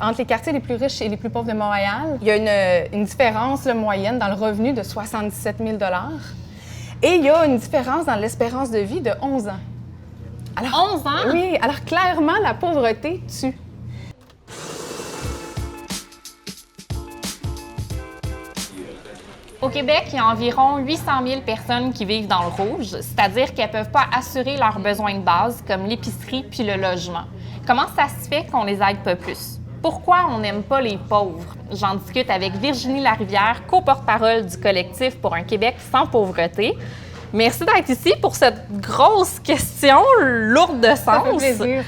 Entre les quartiers les plus riches et les plus pauvres de Montréal, il y a une différence moyenne dans le revenu de 77 000 et il y a une différence dans l'espérance de vie de 11 ans. Alors, 11 ans? Oui, alors clairement, la pauvreté tue. Au Québec, il y a environ 800 000 personnes qui vivent dans le rouge, c'est-à-dire qu'elles ne peuvent pas assurer leurs besoins de base, comme l'épicerie puis le logement. Comment ça se fait qu'on les aide pas plus? Pourquoi on n'aime pas les pauvres? J'en discute avec Virginie Larivière, co-porte-parole du collectif pour un Québec sans pauvreté. Merci d'être ici pour cette grosse question lourde de sens. Ça fait plaisir.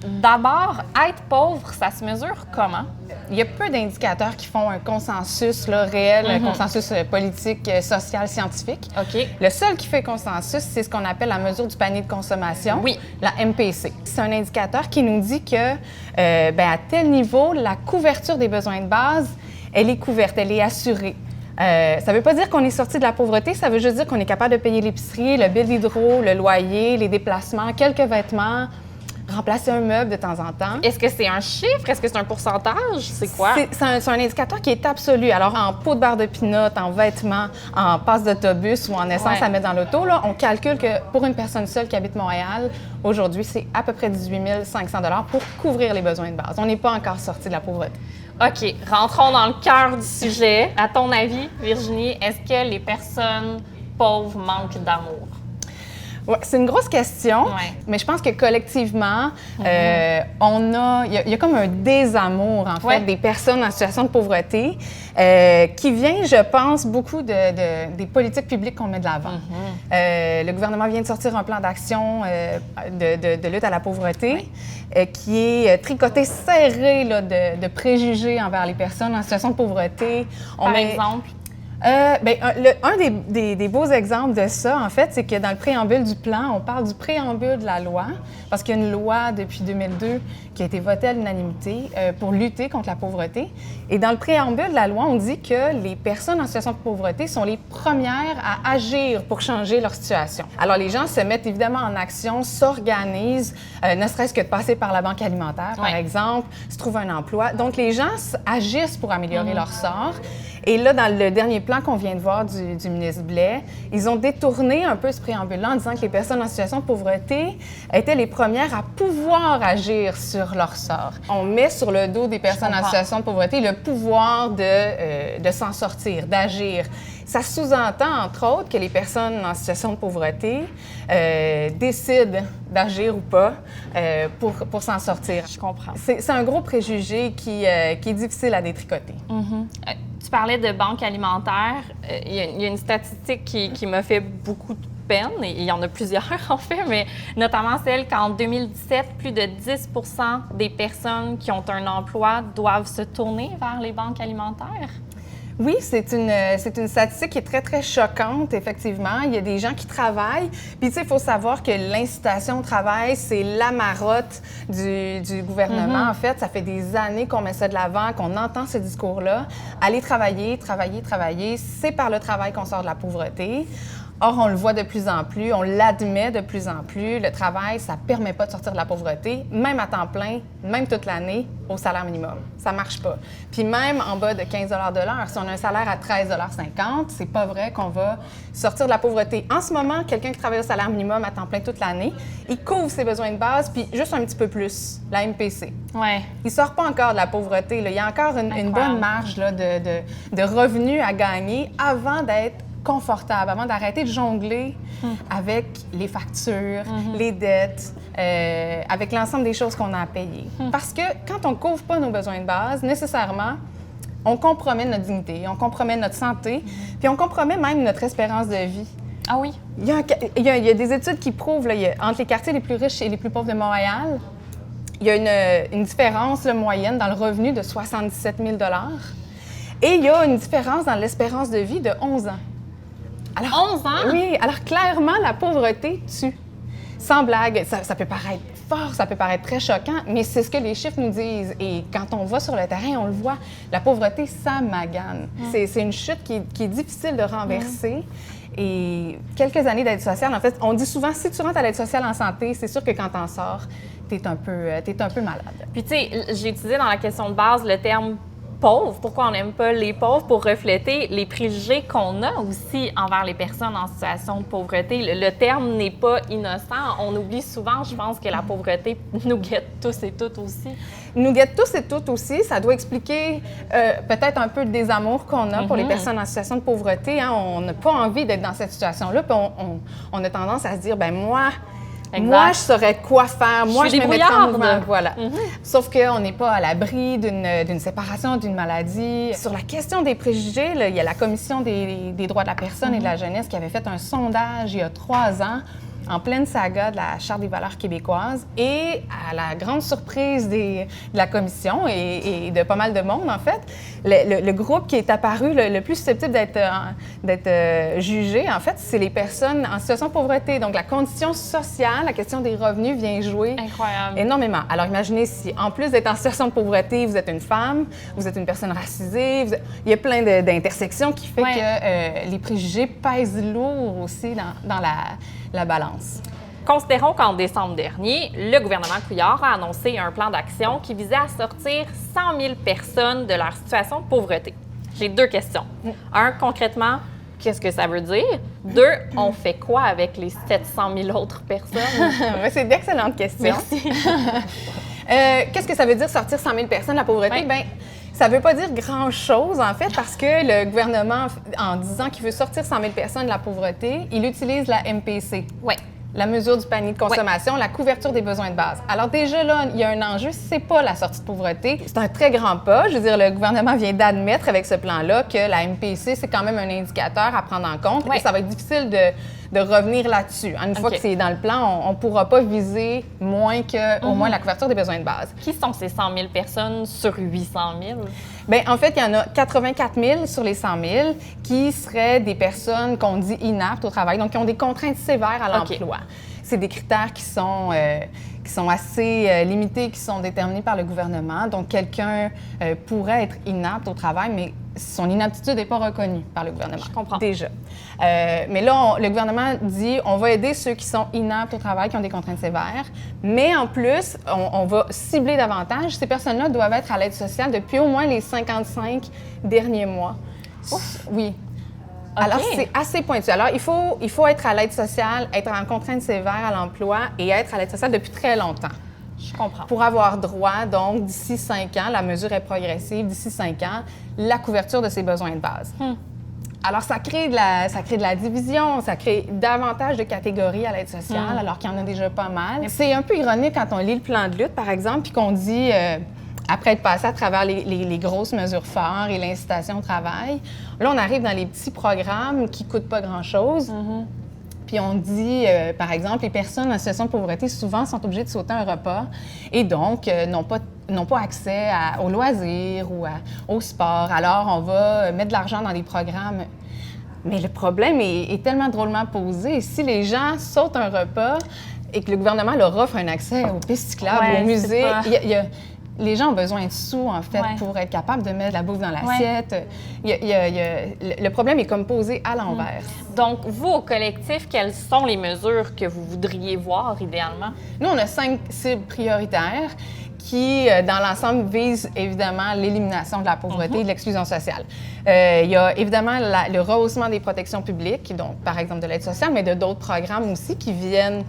D'abord, être pauvre, ça se mesure comment? Il y a peu d'indicateurs qui font un consensus réel, un consensus politique, social, scientifique. OK. Le seul qui fait consensus, c'est ce qu'on appelle la mesure du panier de consommation, Oui. la MPC. C'est un indicateur qui nous dit que, à tel niveau, la couverture des besoins de base, elle est couverte, elle est assurée. Ça ne veut pas dire qu'on est sorti de la pauvreté, ça veut juste dire qu'on est capable de payer l'épicerie, le bill d'hydro, le loyer, les déplacements, quelques vêtements, remplacer un meuble de temps en temps. Est-ce que c'est un chiffre? Est-ce que c'est un pourcentage? C'est quoi? C'est un indicateur qui est absolu. Alors, en pot de barre de peanuts, en vêtements, en passe d'autobus ou en essence à mettre dans l'auto, là, on calcule que pour une personne seule qui habite Montréal, aujourd'hui, c'est à peu près 18 500 $ pour couvrir les besoins de base. On n'est pas encore sorti de la pauvreté. OK, rentrons dans le cœur du sujet. À ton avis, Virginie, est-ce que les personnes pauvres manquent d'amour? Ouais, c'est une grosse question, mais je pense que collectivement, il y a comme un désamour, en fait, des personnes en situation de pauvreté qui vient, je pense, beaucoup des politiques publiques qu'on met de l'avant. Le gouvernement vient de sortir un plan d'action de lutte à la pauvreté qui est tricoté serré là, de préjugés envers les personnes en situation de pauvreté. Par exemple? Un des beaux exemples de ça, en fait, c'est que dans le préambule du plan, on parle du préambule de la loi, parce qu'il y a une loi depuis 2002 qui a été votée à l'unanimité pour lutter contre la pauvreté. Et dans le préambule de la loi, on dit que les personnes en situation de pauvreté sont les premières à agir pour changer leur situation. Alors, les gens se mettent évidemment en action, s'organisent, ne serait-ce que de passer par la banque alimentaire, par exemple, se trouvent un emploi. Donc, les gens agissent pour améliorer leur sort. Et là, dans le dernier plan qu'on vient de voir du ministre Blais, ils ont détourné un peu ce préambule-là en disant que les personnes en situation de pauvreté étaient les premières à pouvoir agir sur leur sort. On met sur le dos des personnes en situation de pauvreté le pouvoir de s'en sortir, d'agir. Ça sous-entend, entre autres, que les personnes en situation de pauvreté décident d'agir ou pas pour s'en sortir. Je comprends. C'est un gros préjugé qui est difficile à détricoter. Tu parlais de banque alimentaire. Il y a une statistique qui m'a fait beaucoup de peine, et il y en a plusieurs en fait, mais notamment celle qu'en 2017, plus de 10 % des personnes qui ont un emploi doivent se tourner vers les banques alimentaires. Oui, c'est une statistique qui est très, très choquante, effectivement. Il y a des gens qui travaillent. Puis, tu sais, il faut savoir que l'incitation au travail, c'est la marotte du gouvernement. En fait, ça fait des années qu'on met ça de l'avant, qu'on entend ce discours-là. Aller travailler, travailler, travailler, c'est par le travail qu'on sort de la pauvreté. Or, on le voit de plus en plus, on l'admet de plus en plus. Le travail, ça ne permet pas de sortir de la pauvreté, même à temps plein, même toute l'année, au salaire minimum. Ça ne marche pas. Puis même en bas de 15 $ de l'heure, si on a un salaire à 13,50 $, c'est pas vrai qu'on va sortir de la pauvreté. En ce moment, quelqu'un qui travaille au salaire minimum à temps plein toute l'année, il couvre ses besoins de base, puis juste un petit peu plus, la MPC. Ouais. Il ne sort pas encore de la pauvreté. Là. Il y a encore une bonne marge là, de revenus à gagner avant d'être confortable, avant d'arrêter de jongler avec les factures, les dettes, avec l'ensemble des choses qu'on a à payer. Parce que quand on ne couvre pas nos besoins de base, nécessairement, on compromet notre dignité, on compromet notre santé, puis on compromet même notre espérance de vie. Ah oui? Il y a des études qui prouvent, là, entre les quartiers les plus riches et les plus pauvres de Montréal, il y a une différence moyenne dans le revenu de 77 000 $ et il y a une différence dans l'espérance de vie de 11 ans. Alors, 11 ans? Oui, alors clairement, la pauvreté tue. Sans blague, ça peut paraître fort, ça peut paraître très choquant, mais c'est ce que les chiffres nous disent. Et quand on va sur le terrain, on le voit, la pauvreté, ça magane. C'est une chute qui est difficile de renverser. Et quelques années d'aide sociale, en fait, on dit souvent, si tu rentres à l'aide sociale en santé, c'est sûr que quand t'en sors, t'es un peu malade. Puis, tu sais, j'ai utilisé dans la question de base le terme pauvre. Pourquoi on n'aime pas les pauvres? Pour refléter les préjugés qu'on a aussi envers les personnes en situation de pauvreté. Le terme n'est pas innocent. On oublie souvent, je pense, que la pauvreté nous guette tous et toutes aussi. Nous guette tous et toutes aussi. Ça doit expliquer peut-être un peu le désamour qu'on a pour les personnes en situation de pauvreté. Hein. On n'a pas envie d'être dans cette situation-là. Puis on a tendance à se dire, ben moi, je saurais quoi faire. Moi, je me mettrais en mouvement. Voilà. Sauf qu'on n'est pas à l'abri d'une séparation, d'une maladie. Sur la question des préjugés, là, il y a la Commission des droits de la personne et de la jeunesse qui avait fait un sondage il y a 3 ans en pleine saga de la Charte des valeurs québécoises. Et à la grande surprise de la commission et de pas mal de monde, en fait, le groupe qui est apparu le plus susceptible d'être jugé, en fait, c'est les personnes en situation de pauvreté. Donc, la condition sociale, la question des revenus vient jouer énormément. Alors, imaginez si, en plus d'être en situation de pauvreté, vous êtes une femme, vous êtes une personne racisée, il y a plein d'intersections qui fait que les préjugés pèsent lourd aussi dans la balance. Considérons qu'en décembre dernier, le gouvernement Couillard a annoncé un plan d'action qui visait à sortir 100 000 personnes de leur situation de pauvreté. J'ai 2 questions. 1, concrètement, qu'est-ce que ça veut dire? 2, on fait quoi avec les 700 000 autres personnes? C'est d'excellentes questions. Merci. Qu'est-ce que ça veut dire sortir 100 000 personnes de la pauvreté? Bien, ça ne veut pas dire grand-chose, en fait, parce que le gouvernement, en disant qu'il veut sortir 100 000 personnes de la pauvreté, il utilise la MPC. Oui. La mesure du panier de consommation, la couverture des besoins de base. Alors déjà, là, il y a un enjeu, c'est pas la sortie de pauvreté. C'est un très grand pas. Je veux dire, le gouvernement vient d'admettre avec ce plan-là que la MPC, c'est quand même un indicateur à prendre en compte. Et ça va être difficile de revenir là-dessus. Une fois que c'est dans le plan, on ne pourra pas viser moins que au moins la couverture des besoins de base. Qui sont ces 100 000 personnes sur 800 000? Bien, en fait, il y en a 84 000 sur les 100 000 qui seraient des personnes qu'on dit inaptes au travail, donc qui ont des contraintes sévères à l'emploi. C'est des critères qui sont assez limités, qui sont déterminés par le gouvernement. Donc, quelqu'un pourrait être inapte au travail, mais son inaptitude n'est pas reconnue par le gouvernement. Je comprends. Déjà. Mais là, le gouvernement dit on va aider ceux qui sont inaptes au travail, qui ont des contraintes sévères, mais en plus, on va cibler davantage. Ces personnes-là doivent être à l'aide sociale depuis au moins les 55 derniers mois. Ouf. Oui. Alors, c'est assez pointu. Alors, il faut être à l'aide sociale, être en contrainte sévère à l'emploi et être à l'aide sociale depuis très longtemps. Je comprends. Pour avoir droit, donc, d'ici 5 ans, la mesure est progressive, d'ici 5 ans, la couverture de ses besoins de base. Alors, ça crée de la division, ça crée davantage de catégories à l'aide sociale, alors qu'il y en a déjà pas mal. C'est un peu ironique quand on lit le plan de lutte, par exemple, puis qu'on dit... après être passé à travers les grosses mesures phares et l'incitation au travail, là, on arrive dans les petits programmes qui ne coûtent pas grand-chose. Puis on dit, par exemple, les personnes en situation de pauvreté, souvent, sont obligées de sauter un repas et donc n'ont pas accès aux loisirs ou au sport. Alors, on va mettre de l'argent dans des programmes. Mais le problème est tellement drôlement posé. Si les gens sautent un repas et que le gouvernement leur offre un accès aux pistes cyclables, au musée, les gens ont besoin de sous, en fait, pour être capables de mettre de la bouffe dans l'assiette. Le problème est comme posé à l'envers. Donc, vous, au collectif, quelles sont les mesures que vous voudriez voir idéalement? Nous, on a 5 cibles prioritaires qui, dans l'ensemble, visent évidemment l'élimination de la pauvreté et de l'exclusion sociale. Il y a évidemment le rehaussement des protections publiques, donc par exemple de l'aide sociale, mais de d'autres programmes aussi qui viennent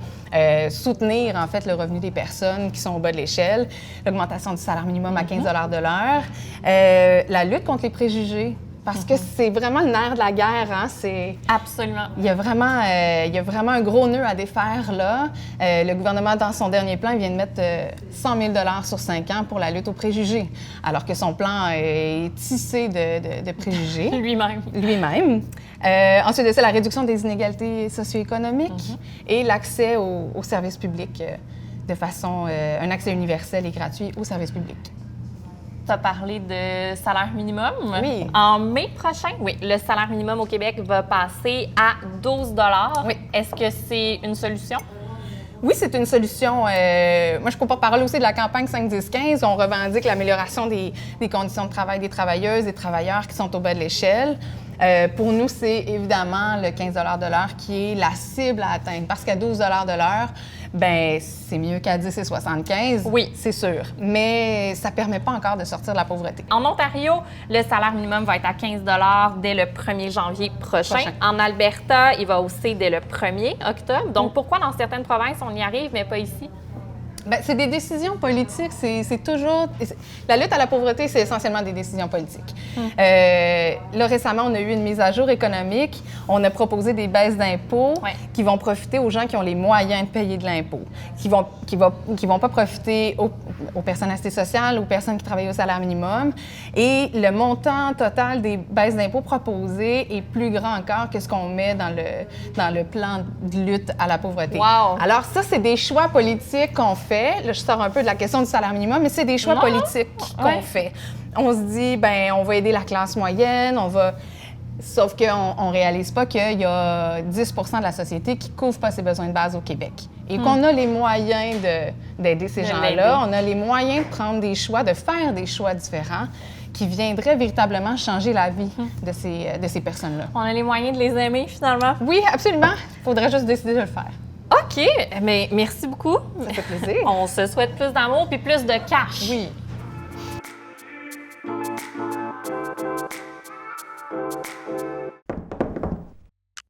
soutenir en fait le revenu des personnes qui sont au bas de l'échelle, l'augmentation du salaire minimum à 15 $ de l'heure, la lutte contre les préjugés. Parce que c'est vraiment le nerf de la guerre, hein? Absolument. Il y a vraiment un gros nœud à défaire là. Le gouvernement, dans son dernier plan, il vient de mettre 100 000 $ sur 5 ans pour la lutte aux préjugés, alors que son plan est tissé de préjugés. Lui-même. Ensuite de ça, la réduction des inégalités socio-économiques et l'accès aux services publics de façon... un accès universel et gratuit aux services publics. Tu as parlé de salaire minimum. Oui. En mai prochain, le salaire minimum au Québec va passer à 12 $. Oui. Est-ce que c'est une solution? Oui, c'est une solution. Moi, je suis porte-parole aussi de la campagne 5-10-15. On revendique l'amélioration des conditions de travail des travailleuses et travailleurs qui sont au bas de l'échelle. Pour nous, c'est évidemment le 15 de l'heure qui est la cible à atteindre. Parce qu'à 12 de l'heure, ben c'est mieux qu'à 10,75. Oui. C'est sûr. Mais ça ne permet pas encore de sortir de la pauvreté. En Ontario, le salaire minimum va être à 15 dès le 1er janvier prochain. En Alberta, il va hausser dès le 1er octobre. Donc, pourquoi dans certaines provinces, on y arrive, mais pas ici? Bien, c'est des décisions politiques. C'est toujours... La lutte à la pauvreté, c'est essentiellement des décisions politiques. Là, récemment, on a eu une mise à jour économique. On a proposé des baisses d'impôts qui vont profiter aux gens qui ont les moyens de payer de l'impôt, qui vont pas profiter aux personnes assistées sociales, aux personnes qui travaillent au salaire minimum. Et le montant total des baisses d'impôts proposées est plus grand encore que ce qu'on met dans le plan de lutte à la pauvreté. Wow. Alors ça, c'est des choix politiques qu'on fait. Là, je sors un peu de la question du salaire minimum, mais c'est des choix politiques qu'on fait. On se dit, ben, on va aider la classe moyenne, Sauf qu'on ne réalise pas qu'il y a 10 de la société qui ne couvre pas ses besoins de base au Québec. Et qu'on a les moyens d'aider ces gens-là. On a les moyens de prendre des choix, de faire des choix différents qui viendraient véritablement changer la vie de ces personnes-là. On a les moyens de les aimer, finalement? Oui, absolument. Il faudrait juste décider de le faire. OK, mais merci beaucoup. Ça fait plaisir. On se souhaite plus d'amour puis plus de cash. Oui.